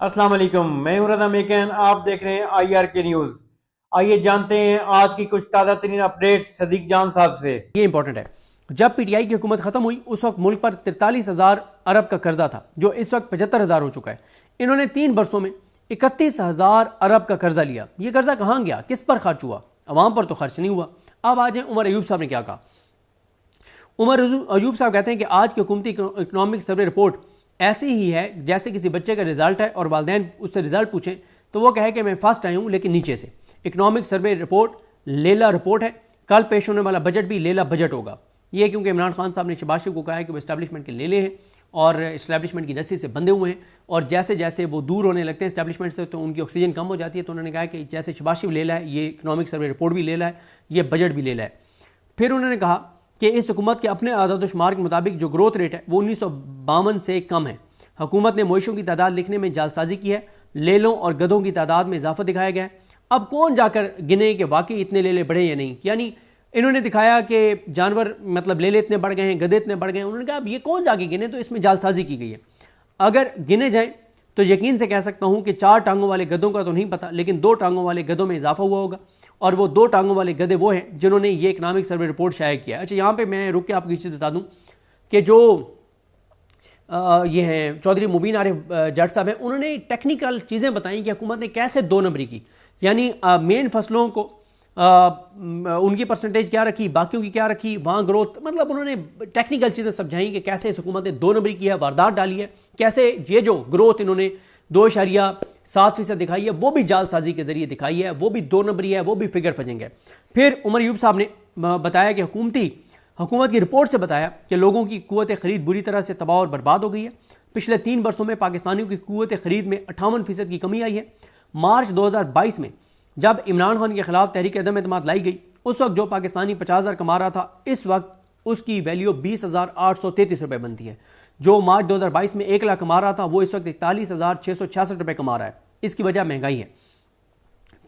अस्सलाम वालेकुम, मैं हूं रज़ा मेकन। आप देख रहे हैं IRK न्यूज़। आइए जानते हैं आज की कुछ ताज़ा तरीन अपडेट्स सदीक जान साहब से। ये इंपॉर्टेंट है। जब पीटीआई की हुकूमत खत्म हुई उस वक्त मुल्क पर 43,000 अरब का कर्जा था, जो इस वक्त 75,000 हो चुका है। इन्होंने 3 बरसों में 31,000 अरब का कर्जा लिया। ये कर्जा कहां गया, किस पर खर्च हुआ? अवाम पर तो खर्च नहीं हुआ। अब आ जाए उमर अयूब साहब ने क्या कहा। उमर अयूब साहब कहते हैं कि आज की हुकूमती इकनॉमिक सर्वे रिपोर्ट ऐसी ही है जैसे किसी बच्चे का रिजल्ट है और वालिदैन उससे रिजल्ट पूछें तो वो कहे कि मैं फर्स्ट आई हूं, लेकिन नीचे से। इकनॉमिक सर्वे रिपोर्ट लेला रिपोर्ट है। कल पेश होने वाला बजट भी लेला बजट होगा। ये क्योंकि इमरान खान साहब ने शहबाज शरीफ को कहा है कि वो इस्टेब्लिशमेंट के लेले हैं और इस्टेब्लिशमेंट की रस्सी से बंधे हुए हैं, और जैसे जैसे वो दूर होने लगते हैं इस्टेब्लिशमेंट से तो उनकी ऑक्सीजन कम हो जाती है। तो उन्होंने कहा कि जैसे शहबाज शरीफ लेला है, ये इकनॉमिक सर्वे रिपोर्ट भी लेला है, ये बजट भी लेला है। फिर उन्होंने कहा कि इस हुकूमत के अपने आदाद शुमार के मुताबिक जो ग्रोथ रेट है वो 1952 से कम है। हुकूमत ने मोइशों की तादाद लिखने में जालसाजी की है। लेलों और गधों की तादाद में इजाफा दिखाया गया है। अब कौन जाकर गिने कि वाकई इतने लेले बढ़े या नहीं। यानी इन्होंने दिखाया कि जानवर मतलब लेले इतने बढ़ गए हैं, गधे इतने बढ़ गए हैं। उन्होंने कहा अब ये कौन जाके गिने, तो इसमें जालसाजी की गई है। अगर गिने जाए तो यकीन से कह सकता हूं कि 4 टांगों वाले गधों का तो नहीं पता, लेकिन 2 टांगों वाले गधों में इजाफा हुआ होगा, और वो 2 टांगों वाले गधे वो हैं जिन्होंने ये इकनॉमिक सर्वे रिपोर्ट शाया किया। अच्छा, यहाँ पे मैं रुक के आपको ये चीज़ बता दूं कि जो ये हैं चौधरी मुबीन आरिफ जट साहब हैं, उन्होंने टेक्निकल चीज़ें बताई कि हुकूमत ने कैसे 2 नंबरी की। यानी मेन फसलों को उनकी परसेंटेज क्या रखी, बाकियों की क्या रखी, वहाँ ग्रोथ, मतलब उन्होंने टेक्निकल चीज़ें समझाई कि कैसे इस हुकूमत ने 2 नंबरी की है, वारदात डाली है, कैसे ये जो ग्रोथ इन्होंने 2.7% दिखाई है वो भी जालसाजी के जरिए दिखाई है, वो भी 2 नंबरी है, वो भी फिगर फजेंगे है। फिर उमर अयूब साहब ने बताया कि हुकूमत की रिपोर्ट से बताया कि लोगों की कुव्वत खरीद बुरी तरह से तबाह और बर्बाद हो गई है। पिछले 3 बरसों में पाकिस्तानियों की कुव्वत खरीद में 58% की कमी आई है। मार्च 2022 में जब इमरान खान के खिलाफ तहरीक अदम एतमाद लाई गई, उस वक्त जो पाकिस्तानी 50,000 कमा रहा था, इस वक्त उसकी वैल्यू 20,833 रुपये बनती है। जो मार्च 2022 में 1 लाख कमा रहा था वो इस वक्त 41,666 रुपये कमा रहा है। इसकी वजह महंगाई है।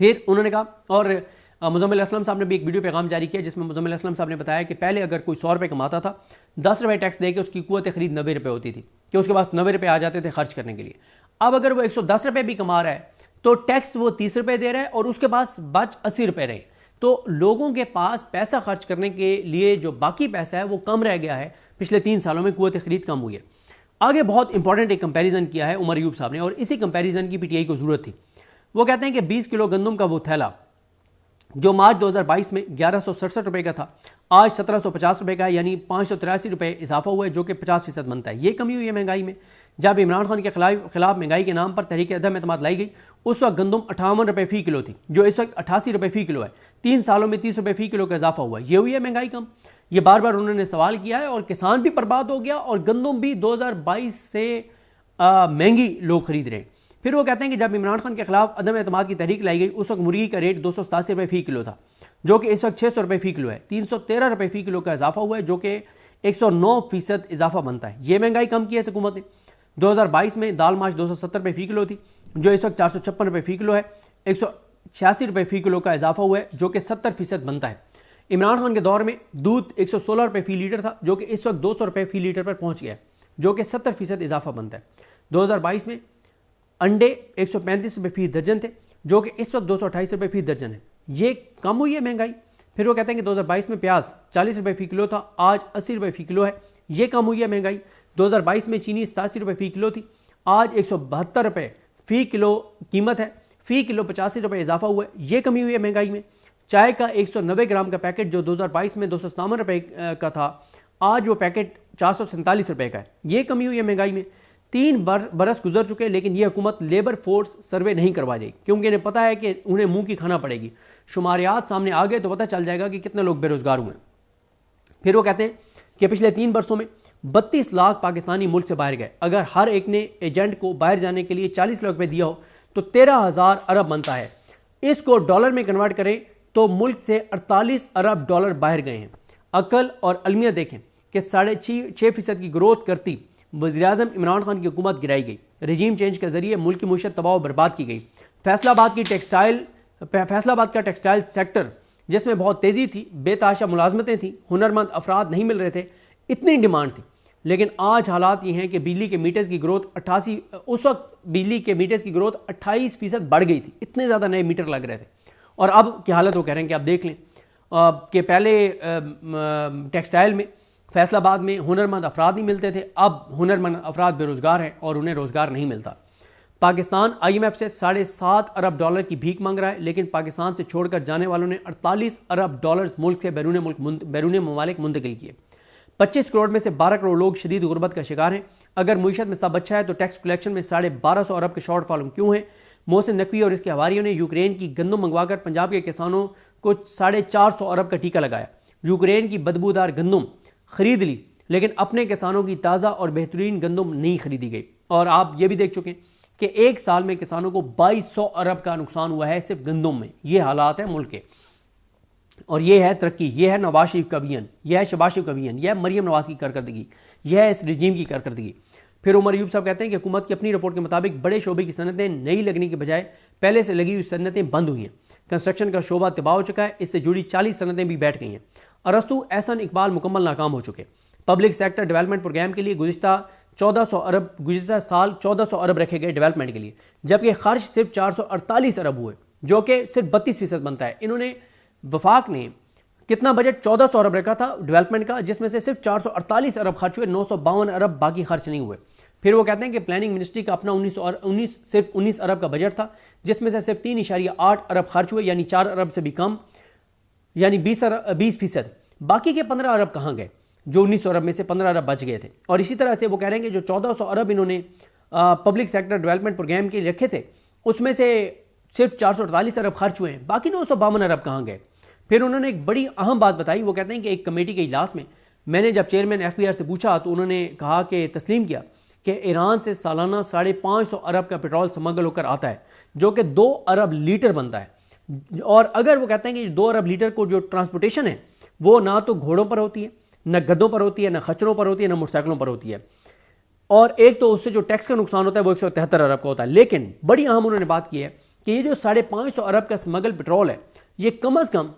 फिर उन्होंने कहा, और मुज़म्मिल असलम साहब ने भी एक वीडियो पैगाम जारी किया जिसमें मुज़म्मिल असलम साहब ने बताया कि पहले अगर कोई 100 रुपये कमाता था, 10 रुपये टैक्स दे के उसकी कुव्वत खरीद 90 रुपये होती थी, कि उसके पास 90 रुपये आ जाते थे खर्च करने के लिए। अब अगर वो 110 रुपये भी कमा रहा है तो टैक्स वो 30 रुपये दे रहा है और उसके पास बच 80 रुपये रहे। तो लोगों के पास पैसा खर्च करने के लिए जो बाकी पैसा है वो कम रह गया है। पिछले 3 सालों में कुव्वत खरीद कम हुई है। आगे बहुत इंपॉर्टेंट एक कंपैरिजन किया है उमर अयूब साहब ने, और इसी कंपैरिजन की पीटीआई को जरूरत थी। वो कहते हैं कि 20 किलो गंदम का वो थैला जो मार्च 2022 में 1167 रुपये का था, आज 1750 रुपये का है, यानी 583 रुपये इजाफा हुआ है, जो कि 50% बनता है। ये कमी हुई है महंगाई में। जब इमरान खान के खिलाफ महंगाई के नाम पर तहरीक अदम एतमाद लाई गई, उस वक्त गंदम 58 रुपये फी किलो थी, जो इस वक्त 88 रुपये फी किलो है। 3 सालों में 30 रुपये फी किलो का इजाफा हुआ है। ये हुई है महंगाई कम। ये बार बार उन्होंने सवाल किया है, और किसान भी बर्बाद हो गया और गंदम भी 2022 से महंगी लोग खरीद रहे हैं। फिर वो कहते हैं कि जब इमरान खान के खिलाफ अदम एतमाद की तहरीक लाई गई, उस वक्त मुर्गी का रेट 287 रुपये फी किलो था, जो कि इस वक्त 600 रुपये फी किलो है। 313 रुपये फी किलो का इजाफा हुआ है, जो कि 109% इजाफा बनता है। ये महंगाई कम की है इस हुकूमत ने। 2022 में दाल माश 270 रुपये फी किलो थी, जो इस वक्त 456 रुपये फी किलो है। 186 रुपये फी किलो का इजाफा हुआ है, जो कि 70% बनता है। इमरान खान के दौर में दूध 116 रुपये फी लीटर था, जो कि इस वक्त 200 रुपये फी लीटर पर पहुंच गया है, जो कि 70% इजाफा बनता है। 2022 में अंडे 135 रुपये फी दर्जन थे, जो कि इस वक्त 228 रुपये फी दर्जन है। ये कम हुई है महंगाई। फिर वो कहते हैं कि 2022 में प्याज 40 रुपये फी किलो था, आज 80 रुपये फी किलो है। ये कम हुई है महंगाई। 2022 में चीनी 87 रुपये फी किलो थी, आज 172 रुपये फी किलो कीमत है। फी किलो 85 रुपये इजाफा हुआ है। ये कमी हुई है महंगाई में। चाय का 190 ग्राम का पैकेट जो 2022 में 257 रुपये का था, आज वो पैकेट 447 रुपये का है। ये कमी हुई है महंगाई में। 3 बरस गुजर चुके, लेकिन ये हुकूमत लेबर फोर्स सर्वे नहीं करवा रही, क्योंकि इन्हें पता है कि उन्हें मुंह की खाना पड़ेगी। शुमारियात सामने आ गए तो पता चल जाएगा कि कितने लोग बेरोजगार हुए। फिर वो कहते हैं कि पिछले 3 बरसों में 32 लाख पाकिस्तानी मुल्क से बाहर गए। अगर हर एक ने एजेंट को बाहर जाने के लिए 40 लाख रुपये दिया हो तो 13,000 अरब बनता है। इसको डॉलर में कन्वर्ट करें तो मुल्क से 48 अरब डॉलर बाहर गए हैं। अकल और अलमिया देखें कि 6.5% की ग्रोथ करती वज़ीर-ए-आज़म इमरान खान की हुकूमत गिराई गई। रजीम चेंज के जरिए मुल्क की मुआशत तबाह और बर्बाद की गई। फैसलाबाद का टेक्सटाइल सेक्टर जिसमें बहुत तेज़ी थी, बेतहाशा मुलाजमतें थी, हुनरमंद अफराद नहीं मिल रहे थे, इतनी डिमांड थी, लेकिन आज हालात ये हैं कि बिजली के मीटर्स की ग्रोथ 88, उस वक्त बिजली के मीटर्स की ग्रोथ 28% बढ़ गई थी, इतने ज़्यादा नए मीटर लग रहे थे। और अब की हालत वो कह रहे हैं कि आप देख लें कि पहले टेक्सटाइल में फैसलाबाद में हुनरमंद अफराद नहीं मिलते थे, अब हुनरमंद अफराद बेरोज़गार हैं और उन्हें रोज़गार नहीं मिलता। पाकिस्तान IMF से $7.5 अरब की भीख मांग रहा है, लेकिन पाकिस्तान से छोड़कर जाने वालों ने $48 अरब मुल्क से बैरून ममालिक मुंतकिल किए। 25 करोड़ में से 12 करोड़ लोग शदीद गुर्बत का शिकार हैं। अगर मुईशत में सब अच्छा है तो टैक्स कलेक्शन में 1250 अरब के शॉर्टफॉल क्यों है? मोहसिन नकवी और इसके हवारियों ने यूक्रेन की गंदम मंगवाकर पंजाब के किसानों को 450 अरब का टीका लगाया। यूक्रेन की बदबूदार गंदम खरीद ली, लेकिन अपने किसानों की ताज़ा और बेहतरीन गंदम नहीं खरीदी गई। और आप ये भी देख चुके हैं कि एक साल में किसानों को 2200 अरब का नुकसान हुआ है सिर्फ गंदम में। ये हालात है मुल्क के, और ये है तरक्की, ये है नवाज शरीफ का विजन, यह है शहबाज शरीफ का विजन, यह है मरियम नवाज की कारकर्दगी, यह है इस रिजीम की कारकर्दगी। फिर उमर अयूब साहब कहते हैं कि हुकूमत की अपनी रिपोर्ट के मुताबिक बड़े शोबे की सनतें नई लगने के बजाय पहले से लगी हुई सनतें बंद हुई हैं। कंस्ट्रक्शन का शोबा तबाह हो चुका है, इससे जुड़ी 40 सनतें भी बैठ गई हैं। अरस्तु एहसन इकबाल मुकम्मल नाकाम हो चुके। पब्लिक सेक्टर डेवलपमेंट प्रोग्राम के लिए गुज़िश्ता साल 1400 अरब रखे गए डेवलपमेंट के लिए, जबकि खर्च सिर्फ 448 अरब हुए, जो कि सिर्फ 32% बनता है। इन्होंने वफाक ने कितना बजट 1400 अरब रखा था डेवलपमेंट का, जिसमें से सिर्फ 448 अरब खर्च हुए, 952 अरब बाकी खर्च नहीं हुए। फिर वो कहते हैं कि प्लानिंग मिनिस्ट्री का अपना 19 अरब का बजट था, जिसमें से सिर्फ 3.8 अरब खर्च हुए, यानी 4 अरब से भी कम, यानी 20%। बाकी के 15 अरब कहाँ गए? जो 19 अरब में से 15 अरब बच गए थे। और इसी तरह से वो कह रहे हैं कि जो 1400 अरब इन्होंने पब्लिक सेक्टर डेवलपमेंट प्रोग्राम के लिए रखे थे, उसमें से सिर्फ 448 अरब खर्च हुए हैं, बाकी 952 अरब कहाँ गए? फिर उन्होंने एक बड़ी अहम बात बताई। वो कहते हैं कि एक कमेटी के इजलास में मैंने जब चेयरमैन FBR से पूछा तो उन्होंने कहा कि तस्लीम किया कि ईरान से सालाना 550 अरब का पेट्रोल स्मगल होकर आता है, जो कि 2 अरब लीटर बनता है। और अगर वो कहते हैं कि 2 अरब लीटर को जो ट्रांसपोर्टेशन है वो ना तो घोड़ों पर होती है, न गद्दों पर होती है, न खच्चरों पर होती है, न मोटरसाइकिलों पर होती है, और एक तो उससे जो टैक्स का नुकसान होता है वो 173 अरब का होता है। लेकिन बड़ी अहम उन्होंने बात की है कि ये जो 550 अरब का स्मगल पेट्रोल है, ये कम अज़ कम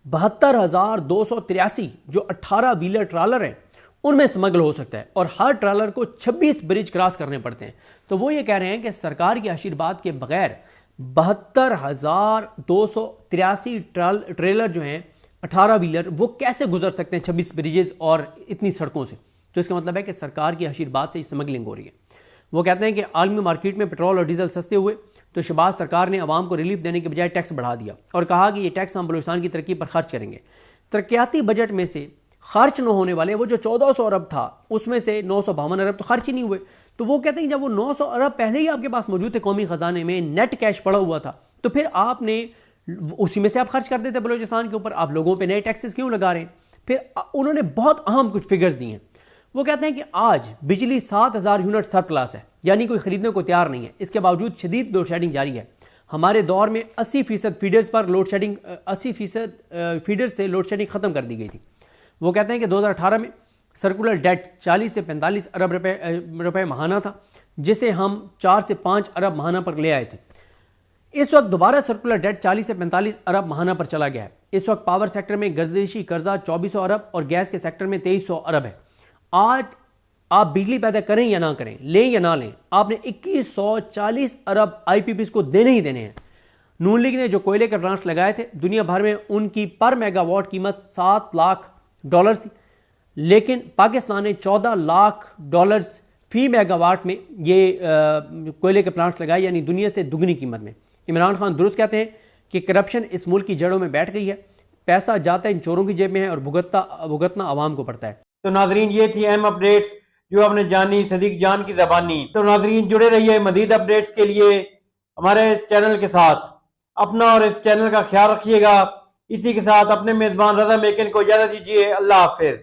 72,283 जो 18 व्हीलर ट्रालर हैं उनमें स्मगल हो सकता है, और हर ट्रालर को 26 ब्रिज क्रॉस करने पड़ते हैं। तो वो ये कह रहे हैं कि सरकार के आशीर्वाद के बगैर 72,283 ट्रेलर जो हैं 18 व्हीलर, वो कैसे गुजर सकते हैं 26 ब्रिजेस और इतनी सड़कों से? तो इसका मतलब है कि सरकार के आशीर्वाद से स्मगलिंग हो रही है। वो कहते हैं कि आलमी मार्केट में पेट्रोल और डीजल सस्ते हुए तो शहबाज सरकार ने आवाम को रिलीफ देने के बजाय टैक्स बढ़ा दिया और कहा कि ये टैक्स हम बलूचिस्तान की तरक्की पर खर्च करेंगे। तरक्याती बजट में से खर्च न होने वाले वो जो 1400 अरब था, उसमें से 952 अरब तो खर्च ही नहीं हुए। तो वो कहते हैं जब वो 900 अरब पहले ही आपके पास मौजूद थे, कौमी खजाने में नेट कैश पड़ा हुआ था, तो फिर आपने उसी में से आप खर्च कर देते बलूचिस्तान के ऊपर। आप लोगों पे नए टैक्सेस क्यों लगा रहे हैं? फिर उन्होंने बहुत अहम कुछ फिगर्स दी हैं। वो कहते हैं कि आज बिजली 7000 यूनिट सरप्लस है, यानी कोई खरीदने को तैयार नहीं है। इसके बावजूद शदीद लोड शेडिंग जारी है। हमारे दौर में 80% फीडर्स पर लोड शेडिंग 80% फीडर्स से लोड शेडिंग खत्म कर दी गई थी। वो कहते हैं कि 2018 में सर्कुलर डेट 40 से 45 अरब रुपए महाना था, जिसे हम 4 से 5 अरब महाना पर ले आए थे। इस वक्त दोबारा सर्कुलर डेट 40 से 45 अरब महाना पर चला गया है। इस वक्त पावर सेक्टर में गर्दिशी कर्जा 2400 अरब और गैस के सेक्टर में 2300 अरब है। आज आप बिजली पैदा करें या ना करें, लें या ना लें, आपने 2140 अरब IPPs को देने ही देने हैं। नून लीग ने जो कोयले के प्लांट्स लगाए थे, दुनिया भर में उनकी पर मेगावाट कीमत $7 लाख थी, लेकिन पाकिस्तान ने $14 लाख फी मेगावाट में ये कोयले के प्लांट्स लगाए, यानी दुनिया से दुगनी कीमत में। इमरान खान दुरुस्त कहते हैं कि करप्शन इस मुल्क की जड़ों में बैठ गई है, पैसा जाता इन चोरों की जेब में है और भुगतना आवाम को पड़ता है। तो नाजरीन, ये थी अहम अपडेट्स जो आपने जानी सदीक जान की ज़बानी। तो नाजरीन, जुड़े रहिए मज़ीद अपडेट्स के लिए हमारे चैनल के साथ। अपना और इस चैनल का ख्याल रखिएगा। इसी के साथ अपने मेज़बान रज़ा मेकन को इजाज़त दीजिए। अल्लाह हाफिज़।